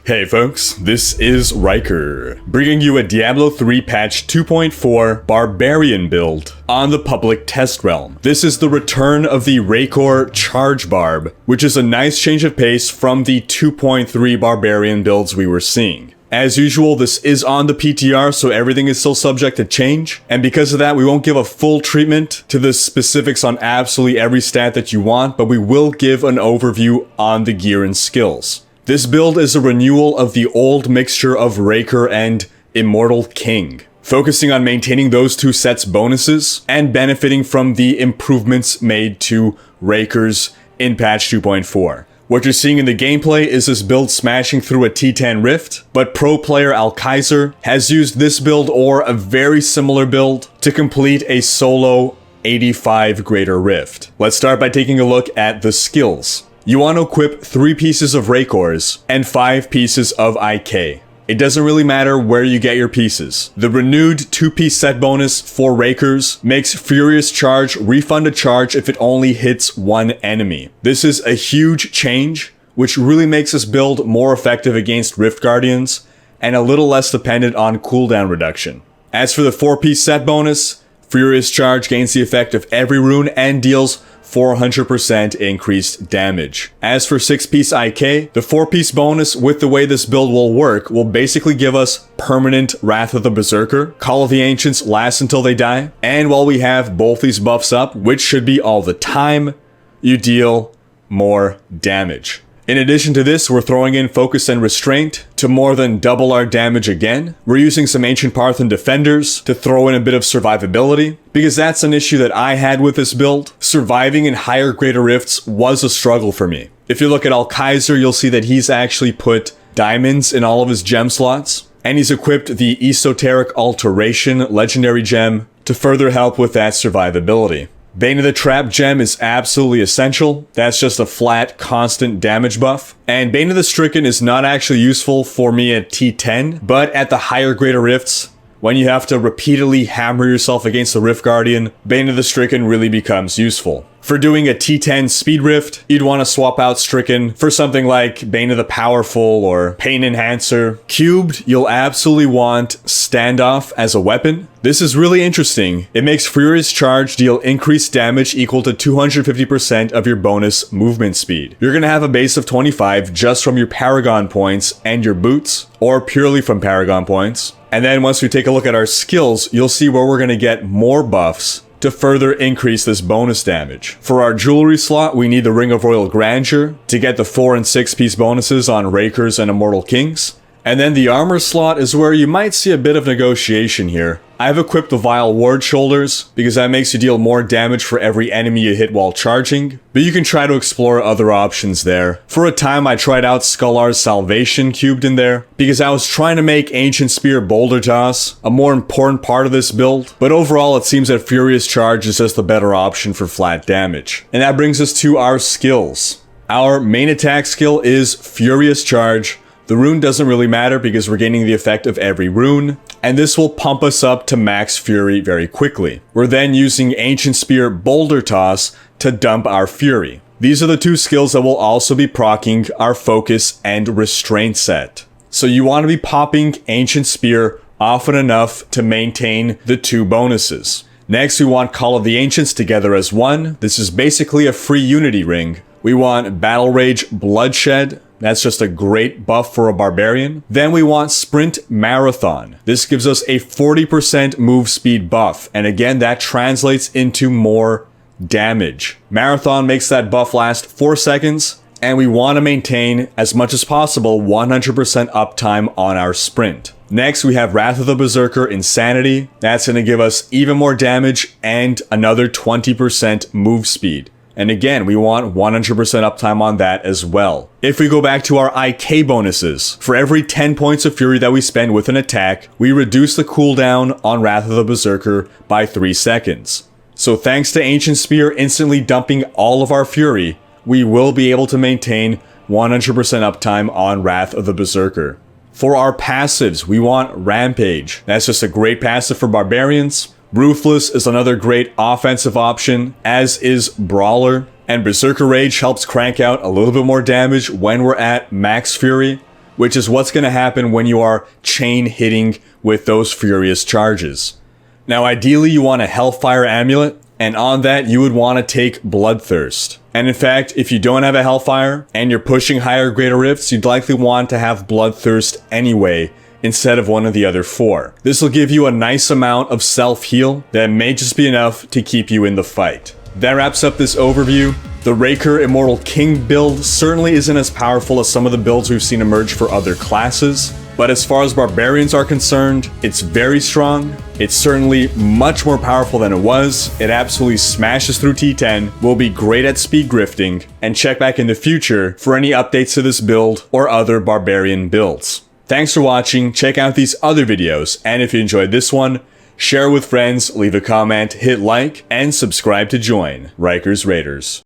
Hey folks, this is Rhykker, bringing you a Diablo 3 patch 2.4 Barbarian build on the public test realm. This is the return of the Raekor charge Barb, which is a nice change of pace from the 2.3 Barbarian builds we were seeing. As usual, this is on the PTR, so everything is still subject to change, and because of that, we won't give a full treatment to the specifics on absolutely every stat that you want, but we will give an overview on the gear and skills. This build is a renewal of the old mixture of Raekor and Immortal King, focusing on maintaining those two sets' bonuses and benefiting from the improvements made to Raekor's in patch 2.4. What you're seeing in the gameplay is this build smashing through a T10 Rift, but pro player Alkaiser has used this build or a very similar build to complete a solo 85 Greater Rift. Let's start by taking a look at the skills. You want to equip 3 pieces of Raekor's and 5 pieces of IK. It doesn't really matter where you get your pieces. The renewed 2-piece set bonus for Raekor's makes Furious Charge refund a charge if it only hits one enemy. This is a huge change, which really makes this build more effective against Rift Guardians and a little less dependent on cooldown reduction. As for the 4-piece set bonus, Furious Charge gains the effect of every rune and deals 400% increased damage. As for 6-piece IK, the 4-piece bonus with the way this build will work will basically give us permanent Wrath of the Berserker, Call of the Ancients lasts until they die, and while we have both these buffs up, which should be all the time, you deal more damage. In addition to this, we're throwing in Focus and Restraint to more than double our damage again. We're using some Ancient Parthan Defenders to throw in a bit of survivability, because that's an issue that I had with this build. Surviving in higher Greater Rifts was a struggle for me. If you look at Alkaiser, you'll see that he's actually put diamonds in all of his gem slots, and he's equipped the Esoteric Alteration legendary gem to further help with that survivability. Bane of the Trap gem is absolutely essential. That's just a flat, constant damage buff. And Bane of the Stricken is not actually useful for me at T10, but at the higher Greater Rifts, when you have to repeatedly hammer yourself against the Rift Guardian, Bane of the Stricken really becomes useful. For doing a T10 Speed Rift, you'd want to swap out Stricken for something like Bane of the Powerful or Pain Enhancer. Cubed, you'll absolutely want Standoff as a weapon. This is really interesting. It makes Furious Charge deal increased damage equal to 250% of your bonus movement speed. You're going to have a base of 25 just from your Paragon points and your boots, or purely from Paragon points. And then once we take a look at our skills, you'll see where we're going to get more buffs to further increase this bonus damage. For our jewelry slot, we need the Ring of Royal Grandeur to get the 4 and 6 piece bonuses on Raekors and Immortal Kings. And then the armor slot is where you might see a bit of negotiation here. I've equipped the Vile Ward Shoulders because that makes you deal more damage for every enemy you hit while charging, but you can try to explore other options there. For a time I tried out Skullar's Salvation cubed in there because I was trying to make Ancient Spear Boulder Toss a more important part of this build, but overall it seems that Furious Charge is just the better option for flat damage. And that brings us to our skills. Our main attack skill is Furious Charge. The rune doesn't really matter because we're gaining the effect of every rune, and this will pump us up to max fury very quickly. We're then using Ancient Spear Boulder Toss to dump our fury. These are the 2 skills that will also be proccing our Focus and Restraint set. So you want to be popping Ancient Spear often enough to maintain the 2 bonuses. Next, we want Call of the Ancients together as one. This is basically a free unity ring. We want Battle Rage Bloodshed. That's just a great buff for a barbarian. Then we want Sprint Marathon. This gives us a 40% move speed buff, and again that translates into more damage. Marathon makes that buff last 4 seconds, and we want to maintain as much as possible 100% uptime on our sprint. Next we have Wrath of the Berserker Insanity. That's going to give us even more damage and another 20% move speed. And again, we want 100% uptime on that as well. If we go back to our IK bonuses, for every 10 points of fury that we spend with an attack, we reduce the cooldown on Wrath of the Berserker by 3 seconds. So thanks to Ancient Spear instantly dumping all of our fury, we will be able to maintain 100% uptime on Wrath of the Berserker. For our passives, we want Rampage. That's just a great passive for barbarians. Ruthless is another great offensive option, as is Brawler. And Berserker Rage helps crank out a little bit more damage when we're at max fury. which is what's going to happen when you are chain hitting with those furious charges. Now ideally you want a Hellfire Amulet, and on that you would want to take Bloodthirst. And in fact, if you don't have a Hellfire and you're pushing higher Greater Rifts, you'd likely want to have Bloodthirst anyway instead of one of the other 4. This will give you a nice amount of self-heal that may just be enough to keep you in the fight. That wraps up this overview. The Raekor Immortal King build certainly isn't as powerful as some of the builds we've seen emerge for other classes, but as far as barbarians are concerned, it's very strong. It's certainly much more powerful than it was. It absolutely smashes through T10, will be great at speed grifting, and check back in the future for any updates to this build or other barbarian builds. Thanks for watching, check out these other videos, and if you enjoyed this one, share with friends, leave a comment, hit like, and subscribe to join Rhyker's Raiders.